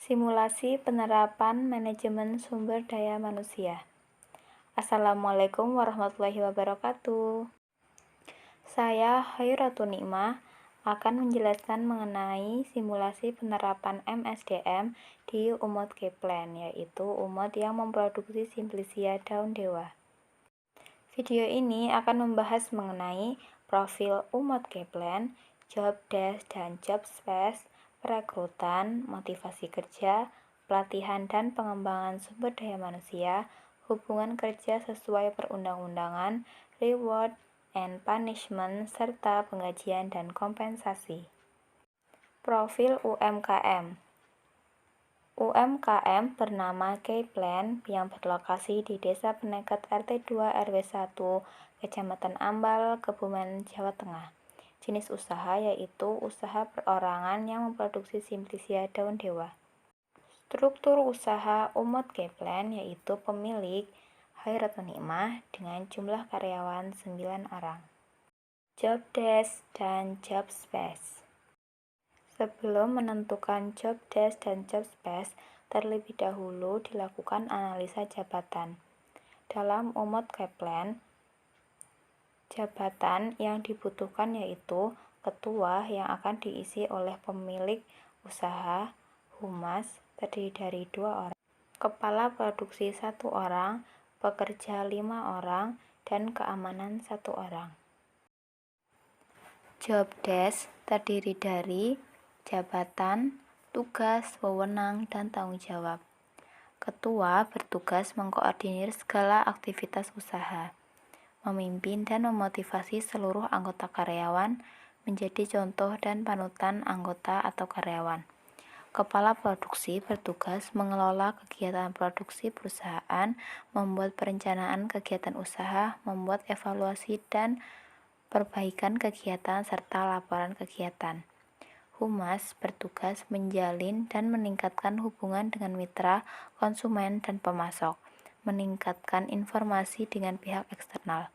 Simulasi penerapan manajemen sumber daya manusia. Assalamualaikum warahmatullahi wabarakatuh. Saya Khairatul Nikmah akan menjelaskan mengenai simulasi penerapan MSDM di Umut Keplen, yaitu umut yang memproduksi Simplicia daun dewa. Video ini akan membahas mengenai profil Umut Keplen, job desk dan job spec, perekrutan, motivasi kerja, pelatihan dan pengembangan sumber daya manusia, hubungan kerja sesuai perundang-undangan, reward and punishment, serta penggajian dan kompensasi. Profil UMKM. UMKM bernama Keplen yang berlokasi di Desa Penekat RT 2 RW 1, Kecamatan Ambal, Kebumen, Jawa Tengah. Jenis usaha yaitu usaha perorangan yang memproduksi Simplicia daun dewa. Struktur usaha Umut Keplen yaitu pemilik Khairatul Nikmah dengan jumlah karyawan 9 orang. Job desk dan job spec. Sebelum menentukan job desk dan job spec, terlebih dahulu dilakukan analisa jabatan. Dalam Umut Keplen, jabatan yang dibutuhkan yaitu ketua yang akan diisi oleh pemilik usaha, humas terdiri dari 2 orang, kepala produksi 1 orang, pekerja 5 orang, dan keamanan 1 orang. Job desk terdiri dari jabatan, tugas, wewenang, dan tanggung jawab. Ketua bertugas mengkoordinir segala aktivitas usaha, memimpin dan memotivasi seluruh anggota karyawan, menjadi contoh dan panutan anggota atau karyawan. Kepala produksi bertugas mengelola kegiatan produksi perusahaan, membuat perencanaan kegiatan usaha, membuat evaluasi dan perbaikan kegiatan, serta laporan kegiatan. Humas bertugas menjalin dan meningkatkan hubungan dengan mitra, konsumen, dan pemasok, meningkatkan informasi dengan pihak eksternal.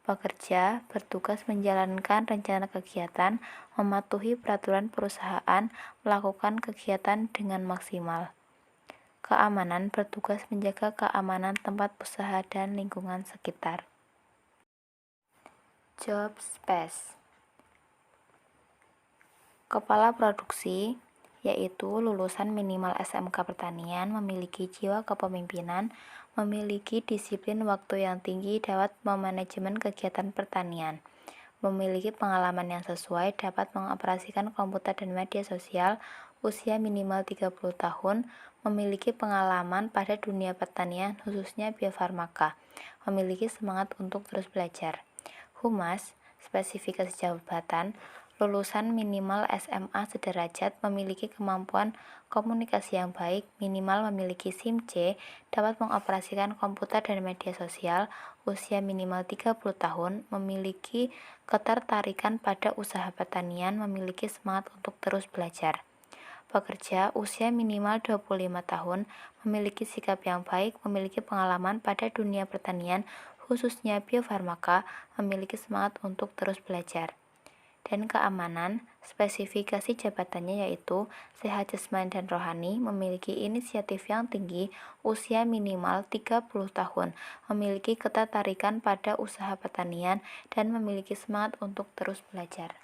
Pekerja bertugas menjalankan rencana kegiatan, mematuhi peraturan perusahaan, melakukan kegiatan dengan maksimal. Keamanan bertugas menjaga keamanan tempat usaha dan lingkungan sekitar. Job spec. Kepala produksi yaitu lulusan minimal SMK Pertanian, memiliki jiwa kepemimpinan, memiliki disiplin waktu yang tinggi, dapat memanajemen kegiatan pertanian, memiliki pengalaman yang sesuai, dapat mengoperasikan komputer dan media sosial, usia minimal 30 tahun, memiliki pengalaman pada dunia pertanian khususnya biofarmaka, memiliki semangat untuk terus belajar. Humas, spesifikasi jabatan, lulusan minimal SMA sederajat, memiliki kemampuan komunikasi yang baik, minimal memiliki SIM C, dapat mengoperasikan komputer dan media sosial, usia minimal 30 tahun, memiliki ketertarikan pada usaha pertanian, memiliki semangat untuk terus belajar. Pekerja usia minimal 25 tahun, memiliki sikap yang baik, memiliki pengalaman pada dunia pertanian, khususnya biofarmaka, memiliki semangat untuk terus belajar. Dan keamanan, spesifikasi jabatannya yaitu sehat jasmani dan rohani, memiliki inisiatif yang tinggi, usia minimal 30 tahun, memiliki ketertarikan pada usaha pertanian, dan memiliki semangat untuk terus belajar.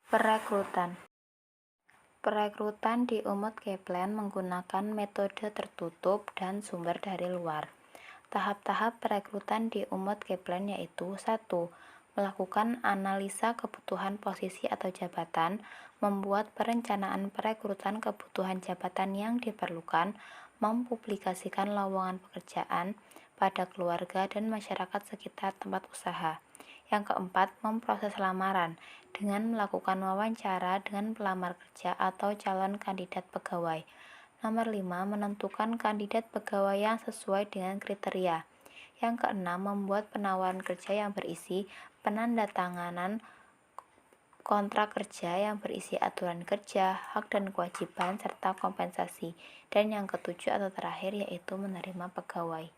Perekrutan. Perekrutan di Umut Keplen menggunakan metode tertutup dan sumber dari luar. Tahap-tahap perekrutan di Umut Keplen yaitu 1. Melakukan analisa kebutuhan posisi atau jabatan, membuat perencanaan perekrutan kebutuhan jabatan yang diperlukan, mempublikasikan lowongan pekerjaan pada keluarga dan masyarakat sekitar tempat usaha. Yang keempat, memproses lamaran dengan melakukan wawancara dengan pelamar kerja atau calon kandidat pegawai. Nomor 5, menentukan kandidat pegawai yang sesuai dengan kriteria. Yang keenam, membuat penawaran kerja yang berisi penandatanganan kontrak kerja yang berisi aturan kerja, hak dan kewajiban, serta kompensasi. Dan yang ketujuh atau terakhir yaitu menerima pegawai.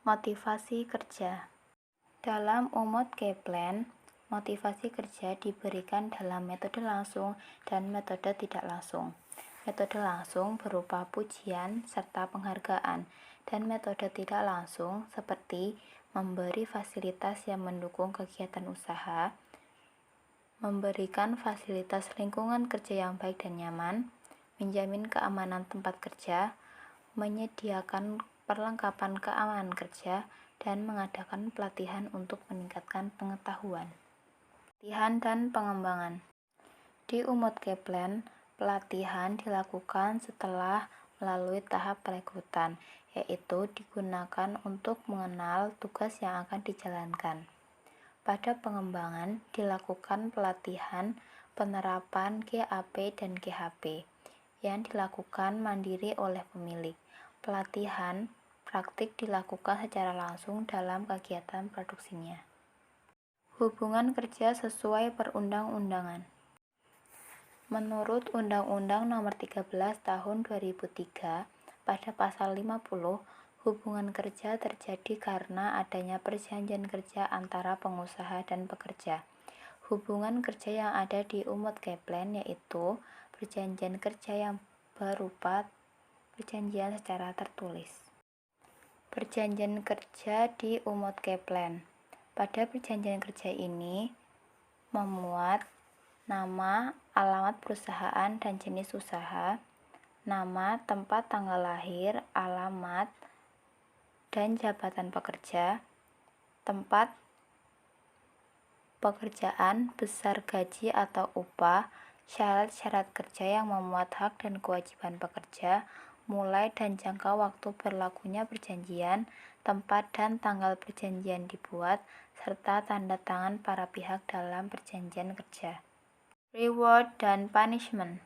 Motivasi kerja. Dalam Umut Keplen, motivasi kerja diberikan dalam metode langsung dan metode tidak langsung. Metode langsung berupa pujian serta penghargaan, dan metode tidak langsung seperti memberi fasilitas yang mendukung kegiatan usaha, memberikan fasilitas lingkungan kerja yang baik dan nyaman, menjamin keamanan tempat kerja, menyediakan perlengkapan keamanan kerja, dan mengadakan pelatihan untuk meningkatkan pengetahuan. Pelatihan dan pengembangan. Di Umut Keplen, pelatihan dilakukan setelah melalui tahap perekrutan, yaitu digunakan untuk mengenal tugas yang akan dijalankan. Pada pengembangan, dilakukan pelatihan penerapan GAP dan GHP yang dilakukan mandiri oleh pemilik. Pelatihan praktik dilakukan secara langsung dalam kegiatan produksinya. Hubungan kerja sesuai perundang-undangan. Menurut Undang-Undang Nomor 13 Tahun 2003, pada pasal 50, hubungan kerja terjadi karena adanya perjanjian kerja antara pengusaha dan pekerja. Hubungan kerja yang ada di Umut Keplen yaitu perjanjian kerja yang berupa perjanjian secara tertulis. Perjanjian kerja di Umut Keplen. Pada perjanjian kerja ini memuat nama, alamat perusahaan dan jenis usaha, nama, tempat tanggal lahir, alamat, dan jabatan pekerja, tempat pekerjaan, besar gaji atau upah, syarat-syarat kerja yang memuat hak dan kewajiban pekerja, mulai dan jangka waktu berlakunya perjanjian, tempat dan tanggal perjanjian dibuat, serta tanda tangan para pihak dalam perjanjian kerja. Reward dan punishment.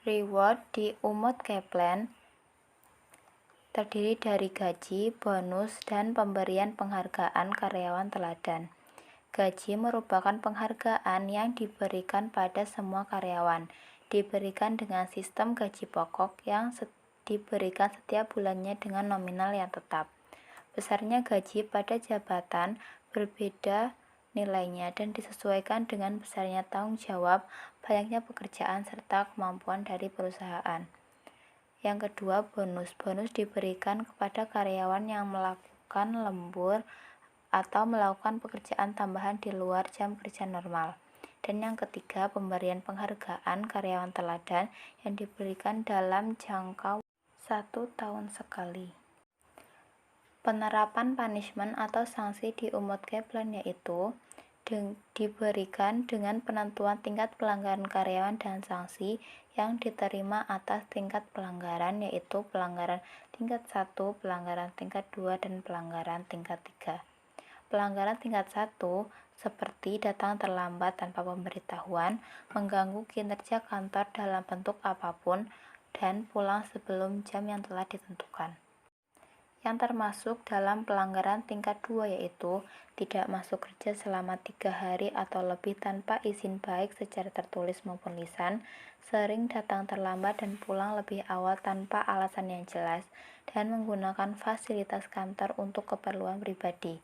Reward di Umut Keplen terdiri dari gaji, bonus, dan pemberian penghargaan karyawan teladan. Gaji merupakan penghargaan yang diberikan pada semua karyawan, diberikan dengan sistem gaji pokok yang diberikan setiap bulannya dengan nominal yang tetap. Besarnya gaji pada jabatan berbeda nilainya dan disesuaikan dengan besarnya tanggung jawab, banyaknya pekerjaan, serta kemampuan dari perusahaan. Yang kedua, bonus. Bonus diberikan kepada karyawan yang melakukan lembur atau melakukan pekerjaan tambahan di luar jam kerja normal. Dan yang ketiga, pemberian penghargaan karyawan teladan yang diberikan dalam jangka 1 tahun sekali. Penerapan punishment atau sanksi di Umut Keplen yaitu diberikan dengan penentuan tingkat pelanggaran karyawan dan sanksi yang diterima atas tingkat pelanggaran yaitu pelanggaran tingkat 1, pelanggaran tingkat 2, dan pelanggaran tingkat 3. Pelanggaran tingkat 1 seperti datang terlambat tanpa pemberitahuan, mengganggu kinerja kantor dalam bentuk apapun, dan pulang sebelum jam yang telah ditentukan. Yang termasuk dalam pelanggaran tingkat 2 yaitu tidak masuk kerja selama 3 hari atau lebih tanpa izin baik secara tertulis maupun lisan, sering datang terlambat dan pulang lebih awal tanpa alasan yang jelas, dan menggunakan fasilitas kantor untuk keperluan pribadi.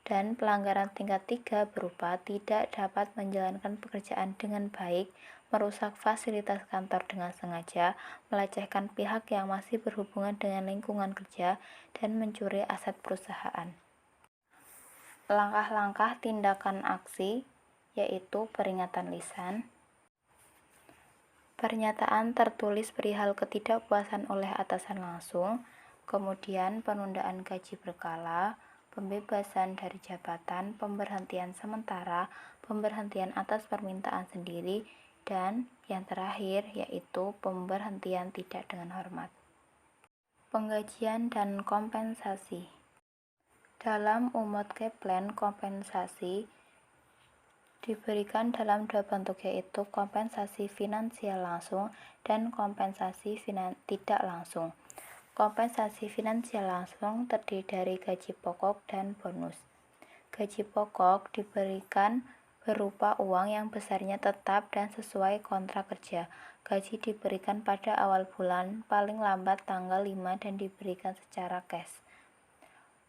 Dan pelanggaran tingkat 3 berupa tidak dapat menjalankan pekerjaan dengan baik, merusak fasilitas kantor dengan sengaja, melecehkan pihak yang masih berhubungan dengan lingkungan kerja, dan mencuri aset perusahaan. Langkah-langkah tindakan aksi yaitu peringatan lisan, pernyataan tertulis perihal ketidakpuasan oleh atasan langsung, kemudian penundaan gaji berkala, pembebasan dari jabatan, pemberhentian sementara, pemberhentian atas permintaan sendiri, dan yang terakhir yaitu pemberhentian tidak dengan hormat. Penggajian dan kompensasi. Dalam Umut Keplen, kompensasi diberikan dalam 2 bentuk yaitu kompensasi finansial langsung dan kompensasi tidak langsung. Kompensasi finansial langsung terdiri dari gaji pokok dan bonus. Gaji pokok diberikan berupa uang yang besarnya tetap dan sesuai kontrak kerja. Gaji diberikan pada awal bulan, paling lambat tanggal 5 dan diberikan secara cash.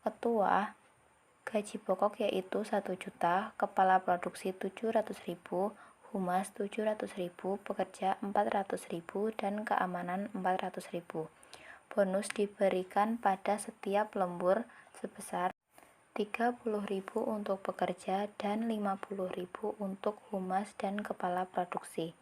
Ketua gaji pokok yaitu 1 juta, kepala produksi 700.000, humas 700.000, pekerja 400.000, dan keamanan 400.000. Bonus diberikan pada setiap lembur sebesar 30.000 untuk pekerja dan 50.000 untuk humas dan kepala produksi.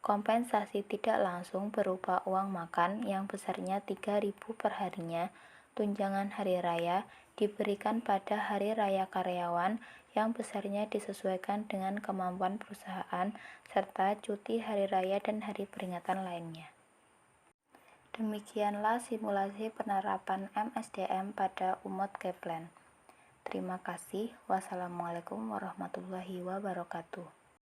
Kompensasi tidak langsung berupa uang makan yang besarnya 3.000 per harinya. Tunjangan hari raya diberikan pada hari raya karyawan yang besarnya disesuaikan dengan kemampuan perusahaan, serta cuti hari raya dan hari peringatan lainnya. Demikianlah simulasi penerapan MSDM pada Umot Keplen. Terima kasih. Wassalamualaikum warahmatullahi wabarakatuh.